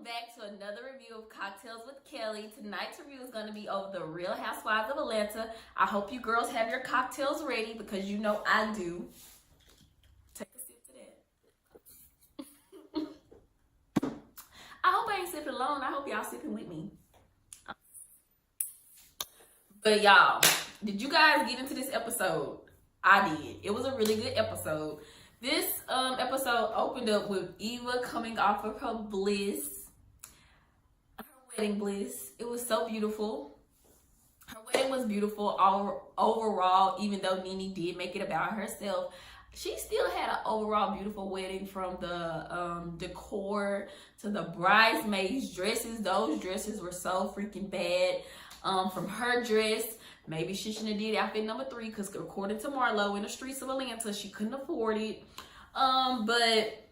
back to another review of Cocktails with Kelly. Tonight's review is going to be over the Real Housewives of Atlanta. I hope you girls have your cocktails ready because you know I do. Take a sip to that. I hope I ain't sipping alone. I hope y'all sipping with me. But y'all, did you guys get into this episode? I did. It was a really good episode. This episode opened up with Eva coming off of her bliss, her wedding bliss. It was so beautiful. Her wedding was beautiful overall, even though Nene did make it about herself. She still had an overall beautiful wedding, from the decor to the bridesmaids' dresses. Those dresses were so freaking bad. From her dress, maybe she shouldn't have did outfit number 3 because according to Marlo, in the streets of Atlanta, she couldn't afford it. But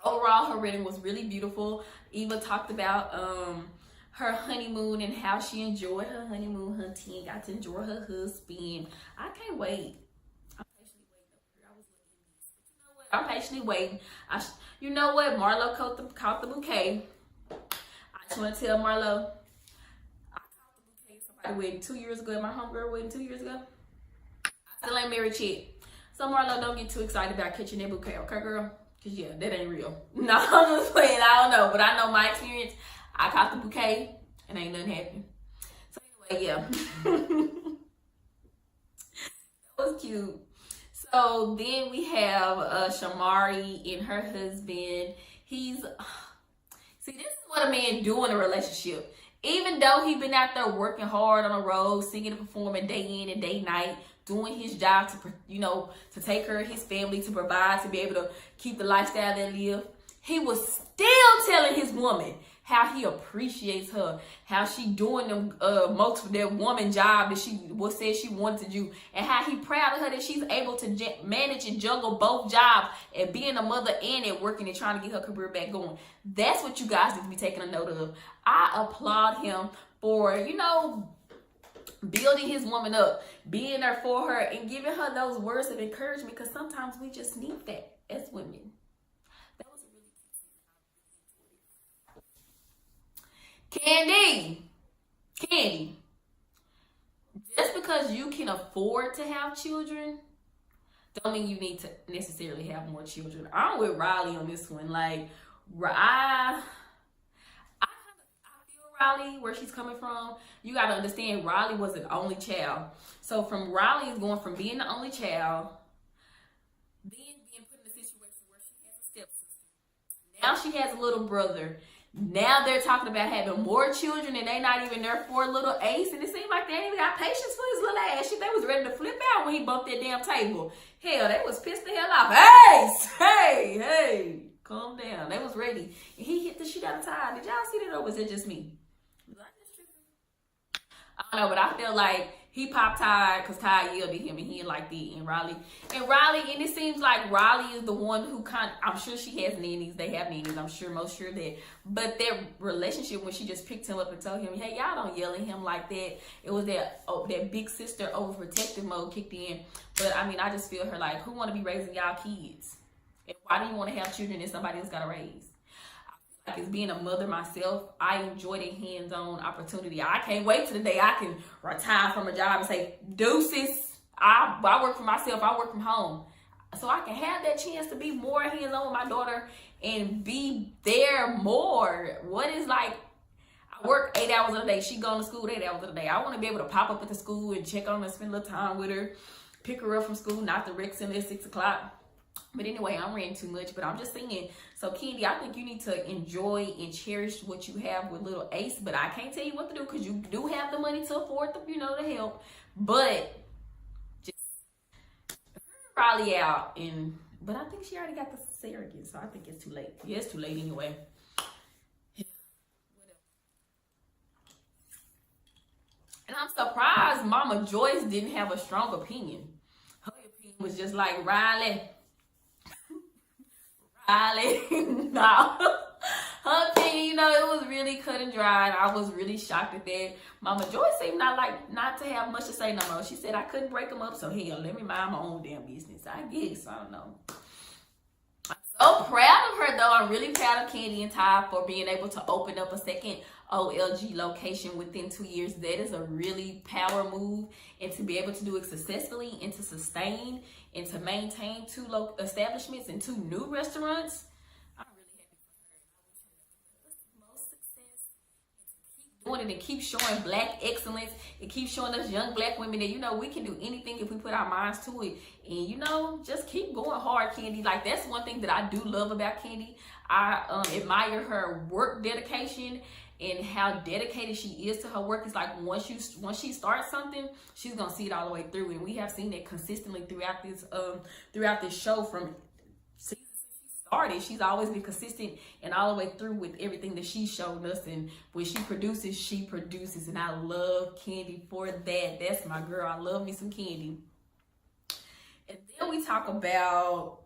overall, her wedding was really beautiful. Eva talked about her honeymoon and how she enjoyed her honeymoon hunting, got to enjoy her husband. I can't wait. I'm patiently waiting. You know what? Marlo caught the bouquet. I just want to tell Marlo, I wedding 2 years ago, my homegirl wedding 2 years ago. I still ain't married yet. So Marlo, don't get too excited about catching that bouquet, okay, girl? Because yeah, that ain't real. No, I'm just playing. I don't know. But I know my experience. I caught the bouquet and ain't nothing happened. So anyway, yeah. That was cute. So then we have Shamari and her husband. See, this is what a man do in a relationship. Even though he been out there working hard on the road, singing and performing day in and day night, doing his job to take care of his family, to provide, to be able to keep the lifestyle they live, he was still telling his woman how he appreciates her, how she doing them that woman job that she said she wanted to do, and how he proud of her that she's able to manage and juggle both jobs and being a mother and at working and trying to get her career back going. That's what you guys need to be taking a note of. I applaud him for, building his woman up, being there for her, and giving her those words of encouragement, because sometimes we just need that as women. That was a really cute scene. Candy, just because you can afford to have children don't mean you need to necessarily have more children. I'm with Riley on this one. Like, I feel Riley where she's coming from. You got to understand, Riley was an only child. So from Riley is going from being the only child, then being put in a situation where she has a stepsister. Now she has a little brother. Now they're talking about having more children and they not even there for little Ace. And it seemed like they ain't even got patience for his little ass. They was ready to flip out when he bumped that damn table. Hell, they was pissed the hell off. Ace! Hey! Calm down. They was ready. And he hit the shit out of Ty. Did y'all see that, or was it just me? I don't know, but I feel like he popped Ty because Ty yelled at him and he didn't like that. And it seems like Riley is the one who I'm sure she has nannies. They have nannies. I'm most sure that. But their relationship, when she just picked him up and told him, hey, y'all don't yell at him like that. It was that big sister overprotective mode kicked in. But I mean, I just feel her like, who want to be raising y'all kids? And why do you want to have children that somebody else got to raise? Like, as being a mother myself, I enjoy the hands-on opportunity. I can't wait till the day I can retire from a job and say, deuces, I work for myself, I work from home. So I can have that chance to be more hands-on with my daughter and be there more. What is like, I work 8 hours a day. She going to school 8 hours a day. I want to be able to pop up at the school and check on her, spend a little time with her, pick her up from school, not the wreck center at 6 o'clock. But anyway, I'm ranting too much, but I'm just saying. So, Candy, I think you need to enjoy and cherish what you have with little Ace. But I can't tell you what to do because you do have the money to afford the help. But just Riley out. But I think she already got the surrogate, so I think it's too late. Yeah, it's too late anyway. And I'm surprised Mama Joyce didn't have a strong opinion. Her opinion was just like, Riley, no. Her opinion, it was really cut and dry. And I was really shocked at that. Mama Joyce seemed not to have much to say no more. She said I couldn't break them up, so hell, let me mind my own damn business. I guess, I don't know. So proud of her though. I'm really proud of Candy and Ty for being able to open up a second OLG location within 2 years. That is a really power move, and to be able to do it successfully and to sustain and to maintain 2 local establishments and 2 new restaurants. I'm really happy for her. Most success, keep doing it and keep showing Black excellence and keep showing us young Black women that, you know, we can do anything if we put our minds to it. And, you know, just keep going hard, Candy. Like, that's one thing that I do love about Candy. I admire her work dedication and how dedicated she is to her work. It's like once she starts something, she's gonna see it all the way through, and we have seen it consistently throughout this show. From season she started, she's always been consistent and all the way through with everything that she's shown us. And when she produces, and I love Candy for that. That's my girl. I love me some Candy. And then we talk about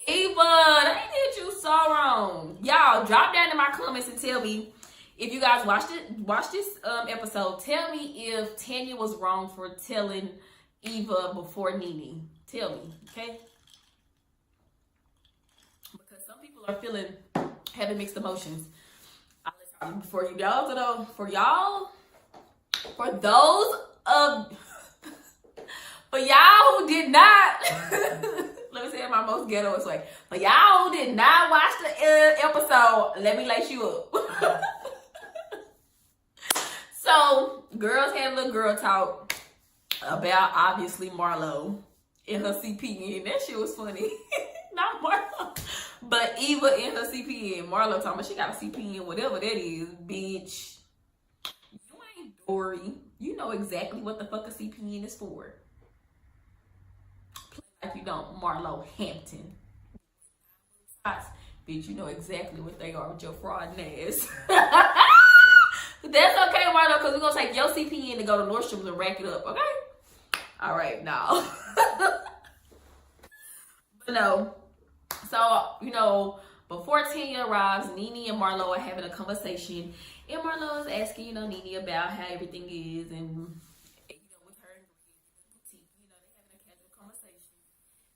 Eva, they did you so wrong. Y'all, drop down in my comments and tell me if you guys watched this episode. Tell me if Tanya was wrong for telling Eva before Nene. Tell me, okay? Because some people are having mixed emotions. For y'all who did not let me say it in my most ghettoest way. For y'all who did not watch the episode, let me lace you up. So, girls had a little girl talk about, obviously, Marlo and her CPN. That shit was funny. Not Marlo, but Eva and her CPN. Marlo talking about she got a CPN, whatever that is, bitch. You ain't Dory. You know exactly what the fuck a CPN is for. Like you don't, Marlo Hampton. Bitch, you know exactly what they are with your fraud ass. That's okay, Marlo, because we're going to take your CPN to go to Nordstrom's and rack it up, okay? All right, no. But no. So, you know, before Tanya arrives, Nene and Marlo are having a conversation. And Marlo is asking, you know, Nene about how everything is, and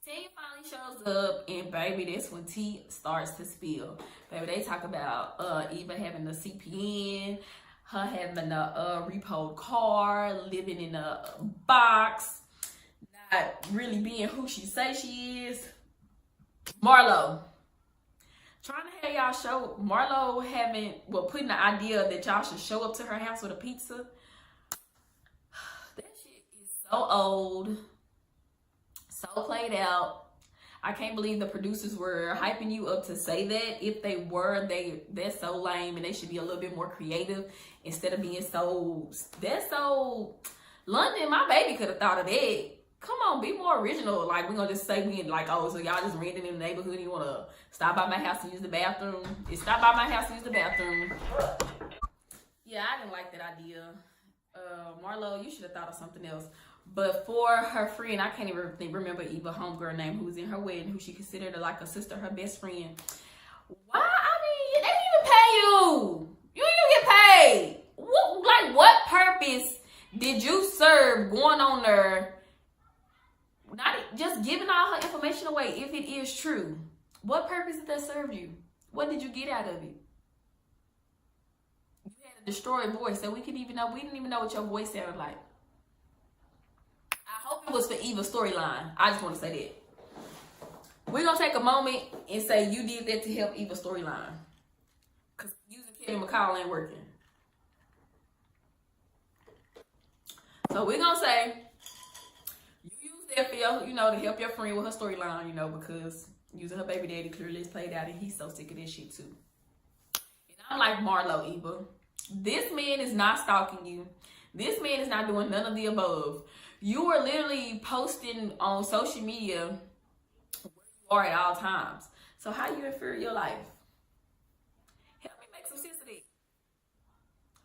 Tanya finally shows up, and baby, that's when tea starts to spill. Baby, they talk about Eva having a CPN, her having a repoed car, living in a box, not really being who she says she is. Marlo, trying to have y'all show, Marlo putting the idea that y'all should show up to her house with a pizza. That shit is so old. So played out. I can't believe the producers were hyping you up to say that. If they were, that's so lame, and they should be a little bit more creative instead of being that's so London. My baby could have thought of that. Come on, be more original. Like, we're gonna just say we like, oh, so y'all just renting in the neighborhood and you wanna stop by my house and use the bathroom. Stop by my house and use the bathroom. Yeah, I didn't like that idea. Marlo, you should have thought of something else. But for her friend, I can't even remember Eva homegirl name, who was in her wedding, who she considered like a sister, her best friend. Why? I mean, they didn't even pay you. You didn't get paid. What purpose did you serve going on there? Not just giving all her information away, if it is true. What purpose did that serve you? What did you get out of it? You had a destroyed voice, so we didn't even know what your voice sounded like. I hope it was for Eva's storyline. I just want to say that. We're going to take a moment and say you did that to help Eva's storyline. Because using Kevin McCall ain't working. So we're going to say you used that for to help your friend with her storyline, because using her baby daddy clearly is played out, and he's so sick of this shit too. And I'm like, Marlo, Eva, this man is not stalking you. This man is not doing none of the above. You are literally posting on social media where you are at all times. So how you infer your life? Help me make some sense of it.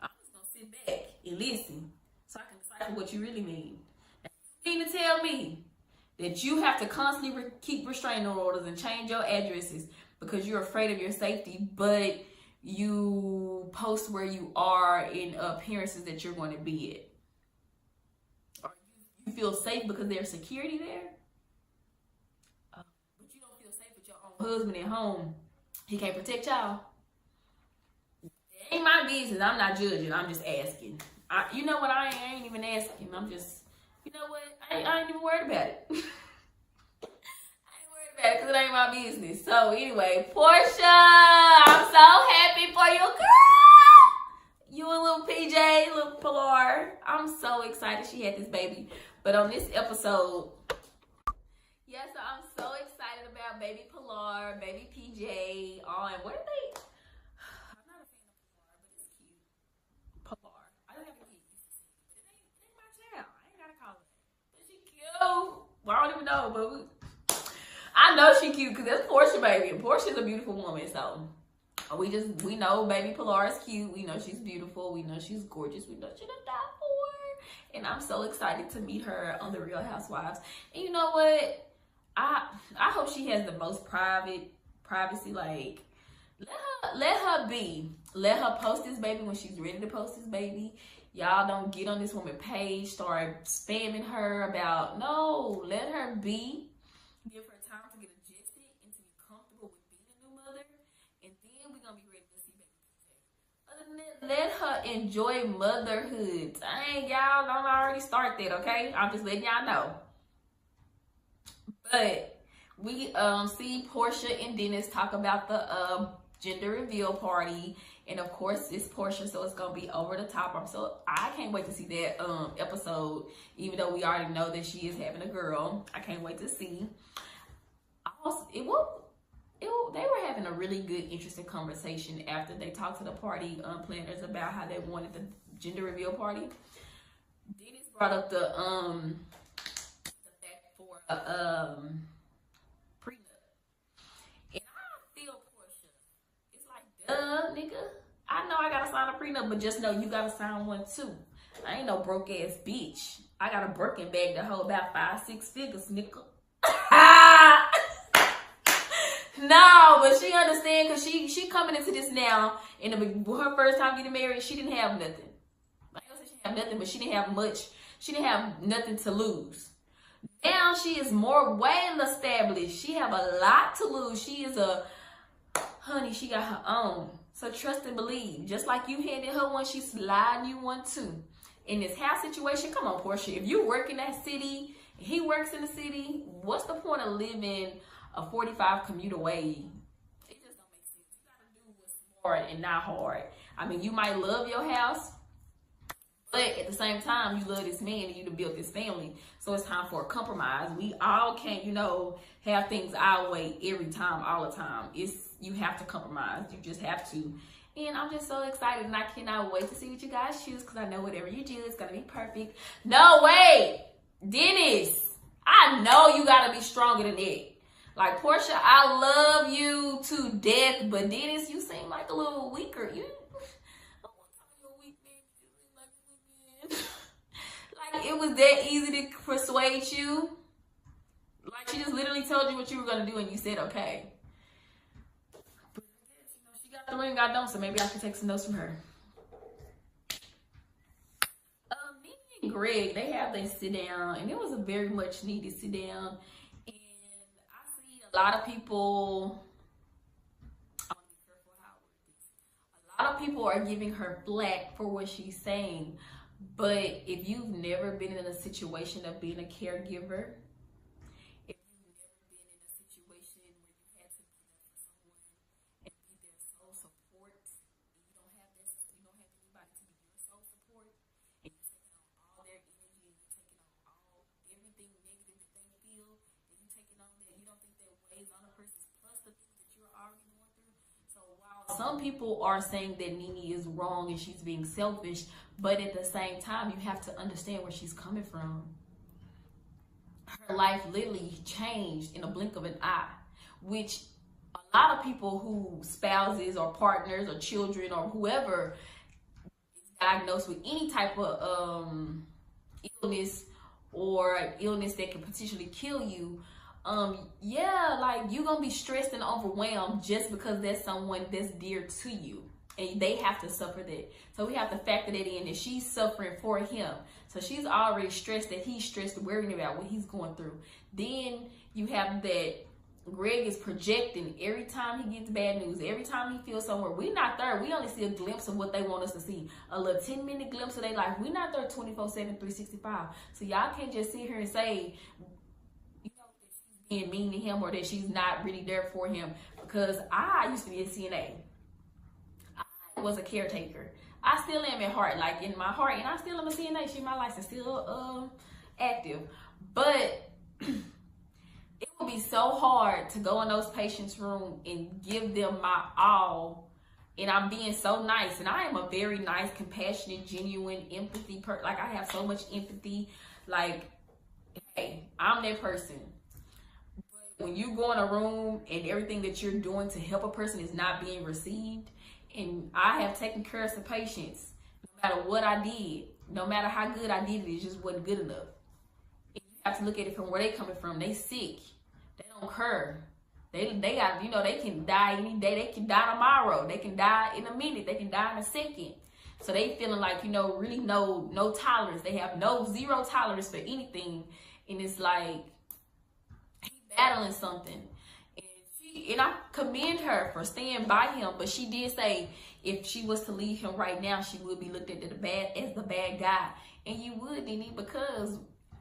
I'm just going to sit back and listen so I can decipher what you really mean. Now, you mean to tell me that you have to constantly keep restraining orders and change your addresses because you're afraid of your safety, but you post where you are in appearances that you're going to be at? You feel safe because there's security there. But you don't feel safe with your own husband at home. He can't protect y'all. It ain't my business. I'm not judging. I'm just asking. You know what? I ain't even asking. I'm just, you know what? I ain't even worried about it. I ain't worried about it because it ain't my business. So anyway, Portia, I'm so happy for you, girl. You and little PJ, little Pilar. I'm so excited she had this baby. But on this episode, yeah, so I'm so excited about baby Pilar, baby PJ. Oh, and what are they? I'm not a fan of Pilar, but it's cute. Pilar. I don't have a kid. It ain't my child. I ain't gotta call it. But she cute. Well, I don't even know, but I know she cute because that's Portia, baby. And Portia's a beautiful woman, so we know baby Pilar is cute. We know she's beautiful. We know she's gorgeous. We know she's a die for. And I'm so excited to meet her on the Real Housewives. And you know what? I hope she has the most privacy. Like, let her be. Let her post this baby when she's ready to post this baby. Y'all don't get on this woman page, start spamming her about, no, let her be. Give her time to get adjusted and to be comfortable with being a new mother. And then we're going to be ready to see baby PJ. Other than that, let her enjoy motherhood. Dang, y'all, don't already start that, okay? I'm just letting y'all know. But we see Portia and Dennis talk about the gender reveal party, and of course it's Portia, so it's gonna be over the top. I can't wait to see that episode, even though we already know that she is having a girl. I can't wait to see. They were having a really good, interesting conversation after they talked to the party planners about how they wanted the gender reveal party. Dennis brought up the fact for prenup, and I feel Portia. It's like, duh, nigga. I know I gotta sign a prenup, but just know you gotta sign one too. I ain't no broke ass bitch. I got a Birkin bag that hold about 5-6 figures, nigga. No, but she understand because she coming into this now. In her first time getting married, she didn't have nothing. Like I said, she didn't have nothing, but she didn't have much. She didn't have nothing to lose. Now she is more well established. She have a lot to lose. She is honey, she got her own. So trust and believe. Just like you handed her one, she's sliding you one too. In this house situation, come on, Portia. If you work in that city, and he works in the city, what's the point of living a 45 commute away? It just don't make sense. You gotta do what's smart and not hard. I mean, you might love your house, but at the same time, you love this man and you to build this family. So it's time for a compromise. We all can't, have things our way every time, all the time. You have to compromise. You just have to. And I'm just so excited, and I cannot wait to see what you guys choose, because I know whatever you do is gonna be perfect. No, wait, Dennis, I know you gotta be stronger than that. Like, Portia, I love you to death, but Dennis, you seem like a little weaker. Like, it was that easy to persuade you. Like, she just literally told you what you were gonna do, and you said okay. But she got the ring, I don't, so maybe I can take some notes from her. Nene and Greg, they have their sit down, and it was a very much needed sit down. A lot of people, a lot of people are giving her flack for what she's saying. But if you've never been in a situation of being a caregiver, if you've never been in a situation where you had to be there for someone and be their sole support, and you don't have anybody to be your sole support, and you're taking on all their energy, and you're taking on everything negative that they feel, and you're taking on that, you don't think that weighs on a person plus the things that you're already going through. So while some people are saying that Nene is wrong and she's being selfish, but at the same time, you have to understand where she's coming from. Her life literally changed in a blink of an eye, which a lot of people who spouses or partners or children or whoever is diagnosed with any type of illness or illness that can potentially kill you, like, you're gonna be stressed and overwhelmed just because that's someone that's dear to you. And they have to suffer that. So we have to factor that in, that she's suffering for him. So she's already stressed, that he's stressed, worrying about what he's going through. Then you have that Greg is projecting every time he gets bad news, every time he feels somewhere. We're not there. We only see a glimpse of what they want us to see. A little 10-minute glimpse of their life. We're not there 24/7, 365. So y'all can't just sit here and say, you know, that she's being mean to him or that she's not really there for him. Because I used to be a CNA. I was a caretaker. I still am at heart, like in my heart, and I still am a CNA. She, my license still active. But it would be so hard to go in those patients' room and give them my all. And I'm being so nice. And I am a very nice, compassionate, genuine, empathy person. Like, I have so much empathy. Like, hey, I'm that person. But when you go in a room and everything that you're doing to help a person is not being received, and I have taken care of some patients, no matter what I did, no matter how good I did it just wasn't good enough. And you have to look at it from where they coming from. They sick. They don't care. They got, you know, they can die any day. They can die tomorrow. They can die in a minute. They can die in a second. So they feeling like, you know, really no tolerance. They have zero tolerance for anything. And it's like, he's battling something. And I commend her for staying by him, but she did say if she was to leave him right now, she would be looked at as the bad guy. And you would, Nene, because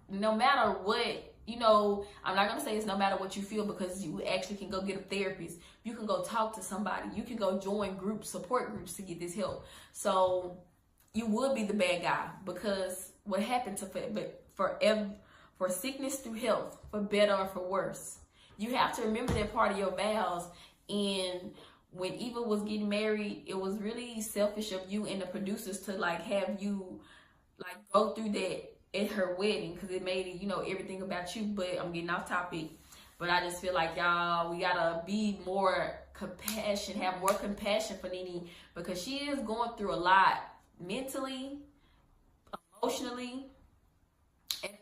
no matter what, you know, I'm not gonna say it's no matter what you feel, because you actually can go get a therapist. You can go talk to somebody. You can go join groups, support groups to get this help. So you would be the bad guy, because what happened for sickness through health, for better or for worse. You have to remember that part of your vows. And when Eva was getting married, it was really selfish of you and the producers to like have you like go through that at her wedding, because it made it, you know, everything about you. But I'm getting off topic. But I just feel like, y'all, we gotta be more compassion, have more compassion for Nene, because she is going through a lot mentally, emotionally, and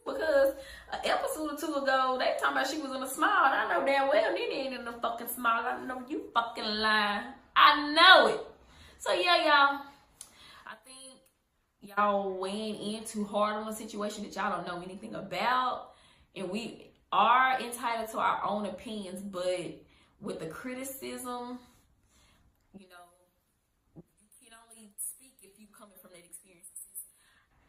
because an episode or two ago, they talking about she was in a smile. And I know damn well Nene ain't in a fucking smile. I know you fucking lying. I know it. So yeah, y'all. I think y'all weighing in too hard on a situation that y'all don't know anything about. And we are entitled to our own opinions, but with the criticism, you know, you can only speak if you coming from that experience.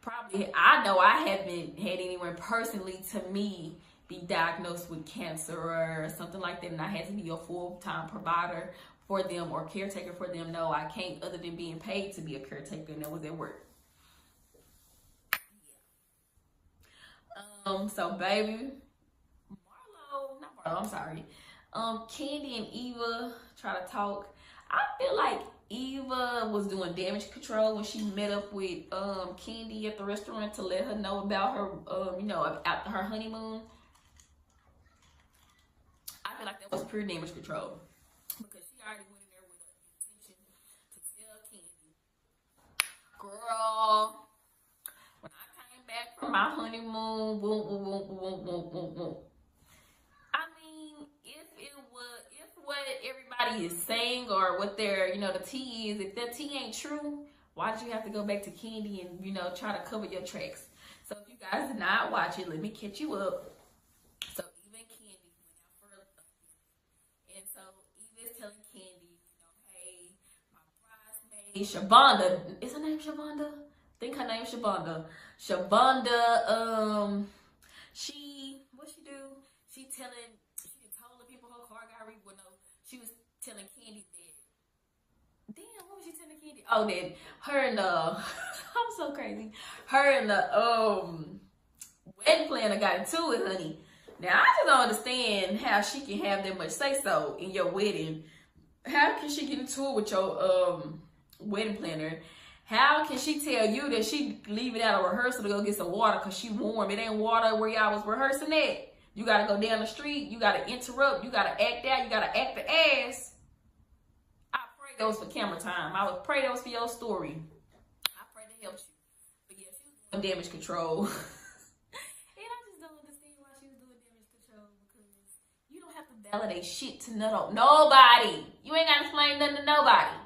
Probably, I know I haven't had anyone personally to me be diagnosed with cancer or something like that, and I had to be a full-time provider for them or caretaker for them. No, I can't, other than being paid to be a caretaker, and that was at work. Yeah. So baby, Candy and Eva try to talk. I feel like Eva was doing damage control when she met up with Candy at the restaurant to let her know about her, you know, after her honeymoon. I feel like that was pure damage control, because she already went in there with an intention to tell Candy, girl, when I came back from my honeymoon, what everybody is saying or what their, you know, the tea is, if that tea ain't true, why did you have to go back to Candy and, you know, try to cover your tracks? So if you guys did not watch it, let me catch you up. So Eva and Candy went out for a, and so Eva is telling Candy, you know, hey, my bridesmaid Shavonda, is her name Shavonda? I think her name is Shavonda. Shavonda, what she do? She told the people her car got read. Well, no, she was telling Candy that. Damn, what was she telling Candy? Oh, that her and I'm so crazy. Her and the wedding planner got into it, honey. Now I just don't understand how she can have that much say so in your wedding. How can she get into it with your wedding planner? How can she tell you that she leaving out of rehearsal to go get some water because she warm? It ain't water where y'all was rehearsing at. You gotta go down the street. You gotta interrupt. You gotta act out. You gotta act the ass. I pray that was for camera time. I would pray that was for your story. I pray that helps you. But yeah, she was doing damage control. And I just don't understand why she was doing damage control, because you don't have to to validate shit to nobody. You ain't got to explain nothing to nobody.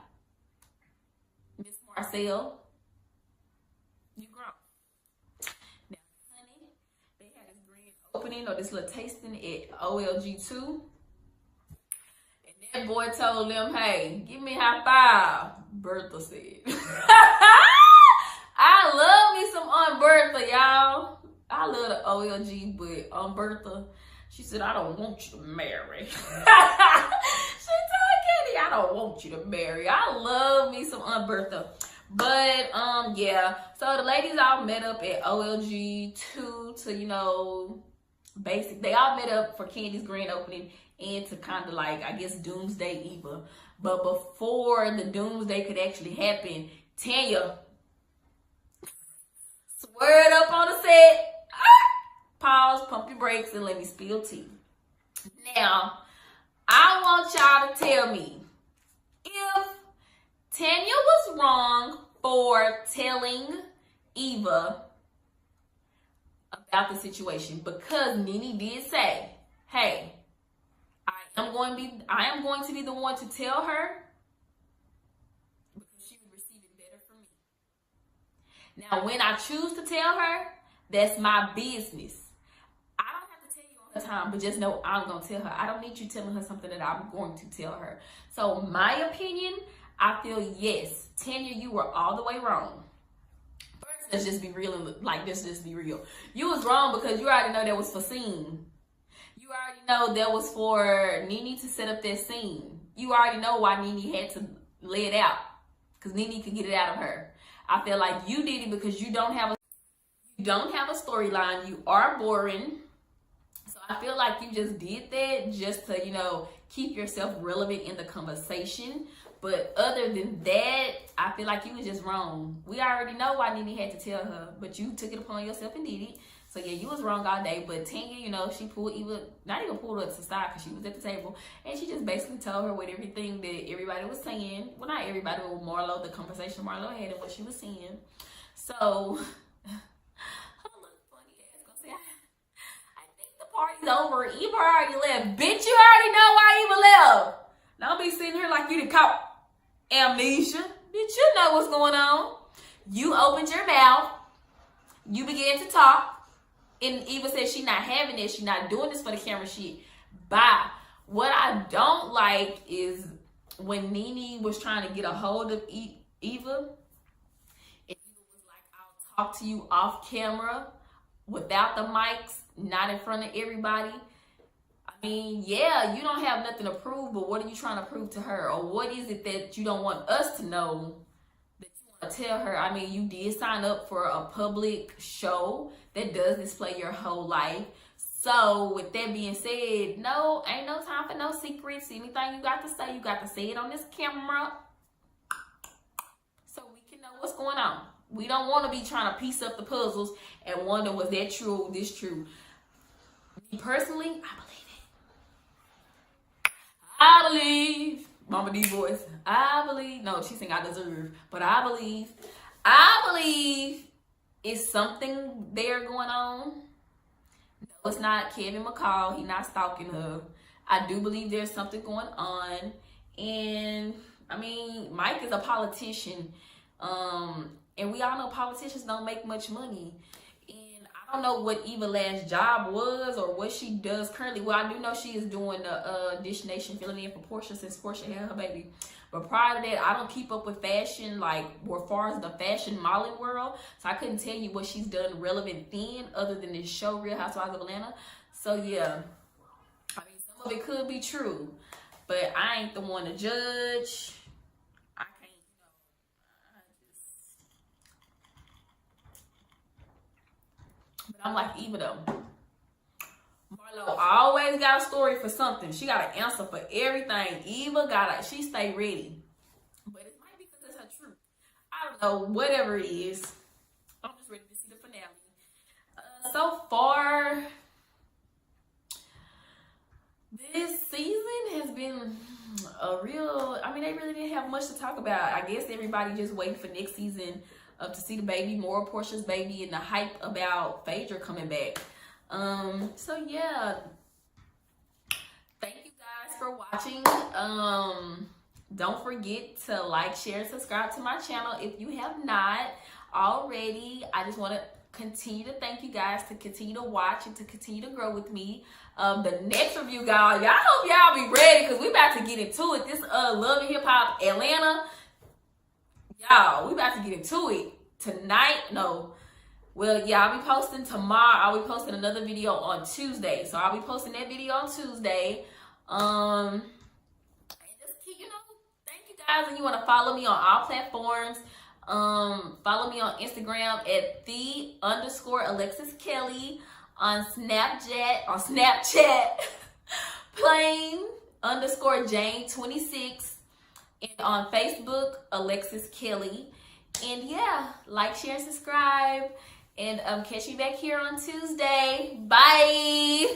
Miss Marcel, you grown. Now, honey, they had this grand opening or this little tasting at OLG2. And that boy told them, hey, give me a high five. Bertha said. I love me some Aunt Bertha, y'all. I love the OLG, but Aunt Bertha, she said, I don't want you to marry. She told Katie, I don't want you to marry. I love me some Aunt Bertha. But, yeah. So the ladies all met up at OLG 2 to, you know, they all met up for Candy's grand opening and to kind of like, I guess, doomsday Eva. But before the doomsday could actually happen, Tanya sweared up on the set. Pause, pump your brakes, and let me spill tea. Now, I want y'all to tell me if Tanya was wrong for telling Eva about the situation, because Nene did say, hey, I am going to be the one to tell her because she would receive it better from me. Now, when I choose to tell her, that's my business. I don't have to tell you all the time, but just know I'm going to tell her. I don't need you telling her something that I'm going to tell her. So, my opinion, I feel yes, Tanya, you were all the way wrong. First, let's just be real and let's just be real. You was wrong because you already know that was for scene. You already know that was for Nene to set up that scene. You already know why Nene had to lay it out, because Nene could get it out of her. I feel like you did it because you don't have a storyline. You are boring. So I feel like you just did that just to, you know, keep yourself relevant in the conversation. But other than that, I feel like you was just wrong. We already know why Nene had to tell her, but you took it upon yourself and did it. So yeah, you was wrong all day. But Tanya, you know, she pulled Eva, not even pulled her to the side because she was at the table, and she just basically told her with everything that everybody was saying. Well, not everybody, but Marlo, the conversation Marlo had and what she was saying. So, her little funny ass gonna say, I think the party's over. Eva already left. Bitch, you already know why Eva left. Don't be sitting here like you done caught amnesia. Bitch, you know what's going on. You opened your mouth. You began to talk. And Eva said she not having this. She not doing this for the camera shit. Bye. What I don't like is when Nene was trying to get a hold of Eva. And Eva was like, I'll talk to you off camera without the mics, not in front of everybody. I mean, yeah, you don't have nothing to prove, but what are you trying to prove to her? Or what is it that you don't want us to know that you want to tell her? I mean, you did sign up for a public show that does display your whole life. So with that being said, no, ain't no time for no secrets. Anything you got to say it on this camera so we can know what's going on. We don't want to be trying to piece up the puzzles and wonder, was that true or this true? Me personally, I believe, Mama D voice, I believe, no, she saying I deserve, but I believe it's something there going on. No, it's not Kevin McCall. He not stalking her. I do believe there's something going on. And, I mean, Mike is a politician. And we all know politicians don't make much money. And I don't know what Eva's last job was or what she does currently. Well, I do know she is doing the Dish Nation, filling in for Portia since Portia had her baby. But prior to that, I don't keep up with fashion, like, as far as the fashion modeling world. So I couldn't tell you what she's done relevant then, other than this show, Real Housewives of Atlanta. So, yeah. I mean, some of it could be true. But I ain't the one to judge. I can't, But I'm like Eva, though. Marlo always got a story for something. She got an answer for everything. Eva she stay ready. But it might be because it's her truth. I don't know, whatever it is. I'm just ready to see the finale. So far, this season has been a real, I mean, they really didn't have much to talk about. I guess everybody just waiting for next season to see the baby, more Portia's baby, and the hype about Phaedra coming back. So yeah, thank you for watching. Don't forget to like, share, and subscribe to my channel if you have not already. I just want to continue to thank you guys to continue to watch and to continue to grow with me. The next review, y'all hope y'all be ready because we about to get into it. This Love and Hip Hop Atlanta, y'all, we about to get into it tonight. No, well, yeah, I'll be posting tomorrow. I'll be posting another video on Tuesday, so I'll be posting that video on Tuesday. And just keep, thank you guys. And you want to follow me on all platforms. Follow me on Instagram at _Alexis Kelly, on Snapchat plain _ Jane26, and on Facebook Alexis Kelly. And yeah, like, share, and subscribe, and catch me back here on Tuesday. Bye.